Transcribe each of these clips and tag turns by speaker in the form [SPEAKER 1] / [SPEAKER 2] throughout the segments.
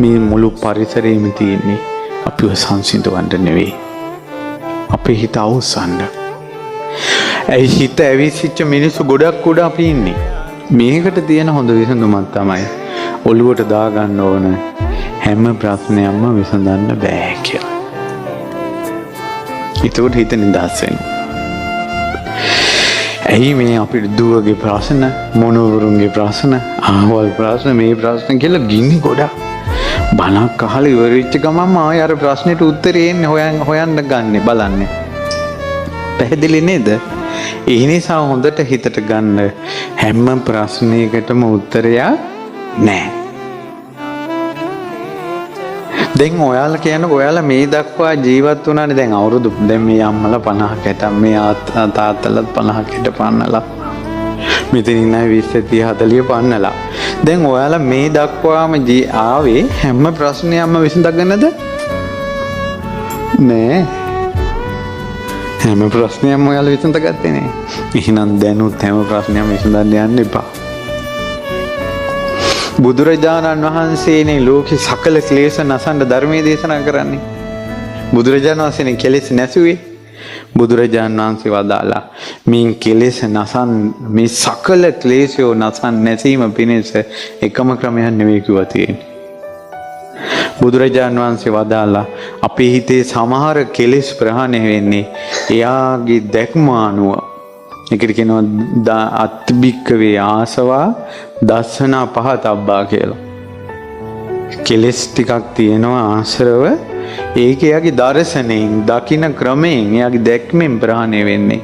[SPEAKER 1] මේ මුළු පරිසරයේම තියෙන්නේ අපිව සංසිඳවන්න නෙවෙයි. අපේ හිත අවසන්ඩ. ඇයි හිත ඇවිසිච්ච මිනිස්සු ගොඩක් උඩ අපි ඉන්නේ. මේකට තියෙන හොඳ විසඳුමක් තමයි ඔළුවට දාගන්න ඕන හැම ප්‍රශ්නයක්ම විසඳන්න බෑ කියලා. ඒකට හිත නිදහස් වෙනවා. ඇයි මේ අපිට දුවගේ ප්‍රශ්න, මොනවරුන්ගේ ප්‍රශ්න, අහවල් ප්‍රශ්න, මේ ප්‍රශ්න කියලා ගිනි ගොඩක්. බණක් අහලා ඉවරෙච්ච ගමන්ම ආයෙ අර ප්‍රශ්නෙට උත්තරේ එන්නේ හොයන්න ගන්න බලන්නේ. පැහැදිලි නේද? ඒ නිසා හොඳට හිතට ගන්න හැම ප්‍රශ්නයකටම උත්තරයක් නැහැ. දැන් ඔයාලා කියනකො ඔයාලා මේ දක්වා ජීවත් වුණානේ. දැන් අවුරුදු දැන් මේ අම්මලා 50කට මේ තාත්තලාත් 50කට පන්නලා මෙතනින් ආයි 20 30 40 පන්නලා. දැන් ඔයාලා මේ දක්වාම ආවේ හැම ප්‍රශ්නයක්ම විසඳගෙනද? නෑ. හැම ප්‍රශ්නයක්ම ඔයාලා විසඳගත්තේ නෑ. එහෙනම් දැනුත් හැම ප්‍රශ්නයක්ම විසඳන්න යන්න එපා. බුදුරජාණන් වහන්සේනේ ලෝකේ සකල ක්ලේශ නසන්න ධර්මයේ දේශනා කරන්නේ. බුදුරජාණන් වහන්සේනේ කෙලෙස් නැසුවේ. බුදුරජාණන් වහන්සේ වදාලා මේ කෙලෙස් නසන් මේ සකල ක්ලේශයෝ නසන් නැසීම පිණිස එකම ක්‍රමයක් නෙවෙයි කිව්වා තියෙන්නේ. බුදුරජාණන් වහන්සේ වදාලා අපේ හිතේ සමහර කෙලෙස් ප්‍රහාණය වෙන්නේ එයාගේ දැක්ම අනුව. ඒකට කියනවා අත්බික්කවේ ආසවා දස්සනා පහතබ්බා කියලා. කෙලෙස් ටිකක් තියෙනවා ආශ්‍රව. ඒක එයාගේ දර්ශනයෙන්, දකින්න ක්‍රමයෙන්, එයාගේ දැක්මෙන් ප්‍රහාණය වෙන්නේ.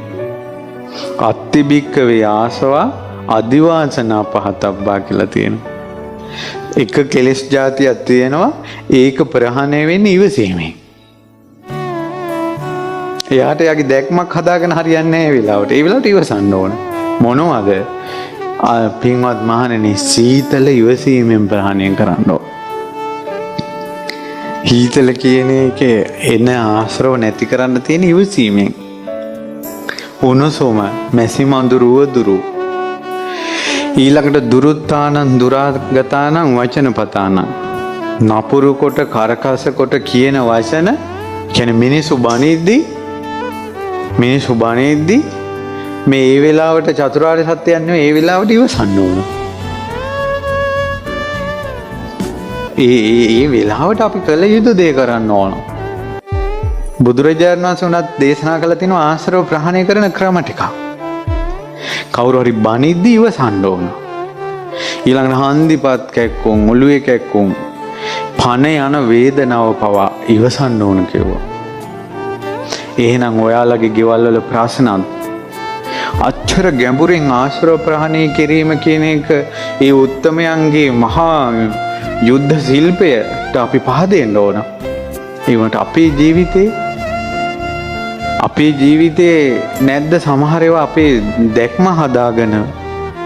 [SPEAKER 1] අත්බික්කවේ ආසවා අදිවාසනා පහතබ්බා කියලා තියෙනවා. එක කෙලෙස් જાතියක් තියෙනවා. ඒක ප්‍රහාණය වෙන්නේ ඉවසීමෙන්. එයාට යාගේ දැක්මක් හදාගෙන හරියන්නේ නැහැ ඒ වෙලාවට. ඒ වෙලාවට ඉවසන්න ඕන. මොනවද? පින්වත් මහණෙනි, සීතල ඉවසීමෙන් ප්‍රහාණය කරන්න ඕන. හීතල කියන එකේ එන ආශ්‍රව නැති කරන්න තියෙන ඉවසීමෙන්. උණුසුම, මැසි මඳුරුව දුරු. ඊළඟට දුරුත්තානං දුරාගතානං වචනපතානං. නපුරු කොට කරකස කොට කියන වචන කියන්නේ මිනිසු බණිද්දී මේ ඒ වෙලාවට චතුරාර්ය සත්‍යයක් නෙවෙයි, ඒ වෙලාවට ඉවසන්න ඕන. ඒ වෙලාවට අපි කළ යුතු දේ කරන්න ඕන. බුදුරජාණන් වහන්සේ උනත් දේශනා කළ තියෙනවා ආශ්‍රව ප්‍රහාණය කරන ක්‍රම ටිකක්. කවුරු හරි බණිද්දී ඉවසන්න ඕන. ඊළඟට හන්දිපත් කැක්කුම්, ඔළුවේ කැක්කුම්, පණ යන වේදනාව පවා ඉවසන්න ඕන කිව්වා. එහෙනම් ඔයාලගේ ගෙවල් වල ප්‍රශ්නත් අච්චර ගැඹුරින් ආශ්‍රව ප්‍රහාණය කිරීම කියන එක ඒ උත්තමයන්ගේ මහා යුද්ධ ශිල්පයට අපි පහදෙන්න ඕන. ඒ වුණාට අපේ ජීවිතේ නැද්ද සමහර ඒවා අපේ දැක්ම හදාගෙන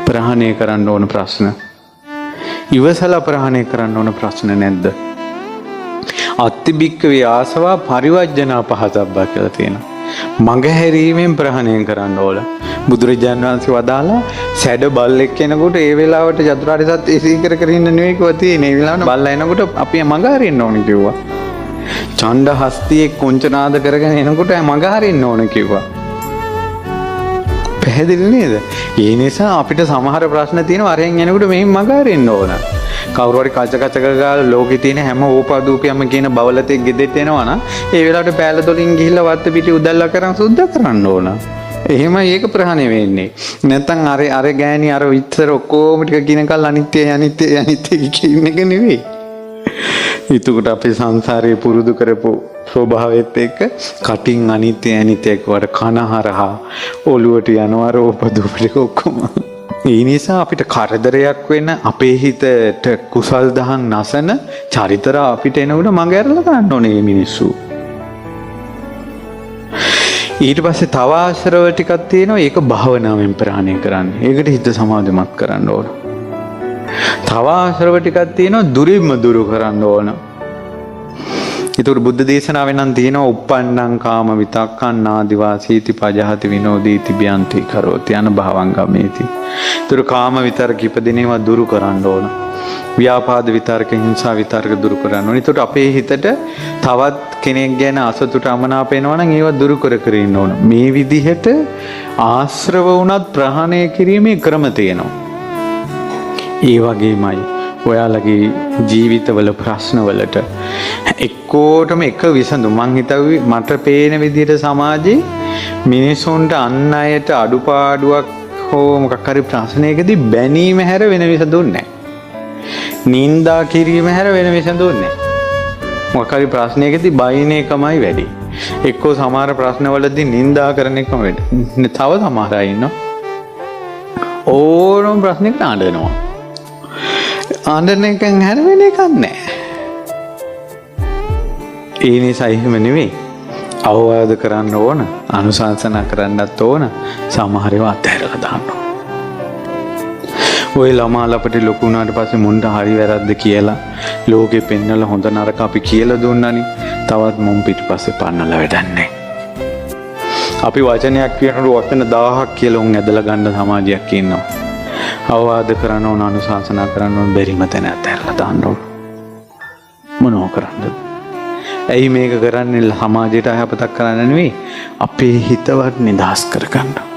[SPEAKER 1] ප්‍රහාණය කරන්න ඕන ප්‍රශ්න? ඉවසලා ප්‍රහාණය කරන්න ඕන ප්‍රශ්න නැද්ද? අත්තිබික්කවේ ආසවා පරිවර්ජනා පහතබ්බා කියලා තියෙනවා. මගහැරීමෙන් ප්‍රහාණය කරන්න ඕන. බුදුරජාණන් වහන්සේ වදාලා සැඩ බල්ලෙක් කෙනෙකුට ඒ වෙලාවට චතුරාර්ය සත්‍ය සීකර කර ඉන්න නෙවෙයි කිව්වා තියෙන්නේ. ඒ වෙලාවට බල්ලා එනකොට අපි මග හරින්න ඕනේ කිව්වා. ඡණ්ඩ හස්තියේ කුංචනාද කරගෙන එනකොට මග හරින්න ඕනේ කිව්වා. පැහැදිලි නේද? ඒ නිසා අපිට සමහර ප්‍රශ්න තියෙනවා අරෙන් එනකොට මෙහෙම මග හරින්න ඕන. කවුරු හරි කච ගාලා ලෝකේ තියෙන හැම ඕපාදූපියම කියන බවලතෙක් ගෙදෙට්ට එනවා නම් ඒ වෙලාවට පෑල දොලින් ගිහිල්ලා වත්ත පිටි උදැල්ලා කරන් සුද්ධ කරන්න ඕන. එහෙමයි ඒක ප්‍රහාණය වෙන්නේ. නැත්තම් අර ගෑණි අර විතර ඔක්කොම ටික කිනකල් අනිත්‍ය කියන එක නෙවෙයි. ඊටුකට අපේ සංසාරේ පුරුදු කරපු ස්වභාවයත් එක්ක කටින් අනිත්‍ය වට කනහරහා ඔළුවට යනවා රෝපදූප ටික ඔක්කොම. ඒ නිසා අපිට කරදරයක් වෙන අපේ හිතට කුසල් දහම් නැසන චරිතර අපිට එනකොට මඟ ඇරලා ගන්න ඕනේ මේ මිනිස්සු. ඊට පස්සේ තව ආශ්‍රව ටිකක් තියෙනවා. ඒක භාවනාවෙන් ප්‍රහාණය කරන්න. ඒකට හිත සමාධිමත් කරන්න ඕන. තව ආශ්‍රව ටිකක් තියෙනවා දුරින්ම දුරු කරන්න ඕන. ඒතර බුද්ධ දේශනාවෙන් නම් තියෙනවා uppannං කාම විතක්කං නාදිවාසීති පජහති විනෝදීති බියන්ති කරෝති යන භවංගමේති. ඒතර කාම විතරක ඉපදිනේවා දුරු කරන්න ඕන. ව්‍යාපාද විතරක හිංසා විතරක දුරු කරන්න ඕන. ඒතර අපේ හිතට තවත් කෙනෙක් ගැන අසතුට අමනාප වෙනවා නම් ඒවා දුරු කර ඉන්න ඕන. මේ විදිහට ආශ්‍රව වුණත් ප්‍රහාණය කිරීමේ ක්‍රම තියෙනවා. ඒ වගේමයි ඔයාලගේ ජීවිතවල ප්‍රශ්නවලට එක්කෝටම එක විසඳුම. මං හිතුවේ මට පේන විදිහට සමාජයේ මිනිසුන්ට අන් අයට අඩුපාඩුවක් හෝ මොකක් හරි ප්‍රශ්නයකදී බැනීම හැර වෙන විසඳුම් නැහැ. නින්දා කිරීම හැර වෙන විසඳුම් නැහැ. මොකක් හරි ප්‍රශ්නයකදී බයින එකමයි වැඩි. එක්කෝ සමහර ප්‍රශ්නවලදී නින්දා කරන එකම වැඩි. තව සමහර අය ඉන්නවා ඕනම ප්‍රශ්නයකට අඬනවා. අඬන එකෙන් හැර වෙන එකක් නැහැ. ඒ නිසා එහෙම නෙවෙයි. අවවාද කරන්න ඕන, අනුශාසනා කරන්නත් ඕන, සමහර ඒවා අත්හැරලා දාන්න ඕන. ඔය ළමා අපිට ලොකු වුණාට පස්සේ මුන්ට හරි වැරද්ද කියලා ලෝකෙ පෙන්නලා හොඳ නරක අපි කියලා දුන්නානි. තවත් මුන් පිටිපස්සේ පන්නලා වැඩක් නැහැ. අපි වචනයක් කියනකොට වචන 1000ක් කියලා උන් ඇදලා ගන්න සමාජයක් ඉන්නවා. අවවාද කරන්න ඕන, අනුශාසනා කරන්න ඕන, බැරිම තැන අත්හැරලා දාන්න ඕන. මොනව කරන්නද? ඇයි මේක කරන්නේ? සමාජයට අයහපතක් කරන්න නෙවෙයි, අපේ හිතවත් නිදහස් කරගන්න.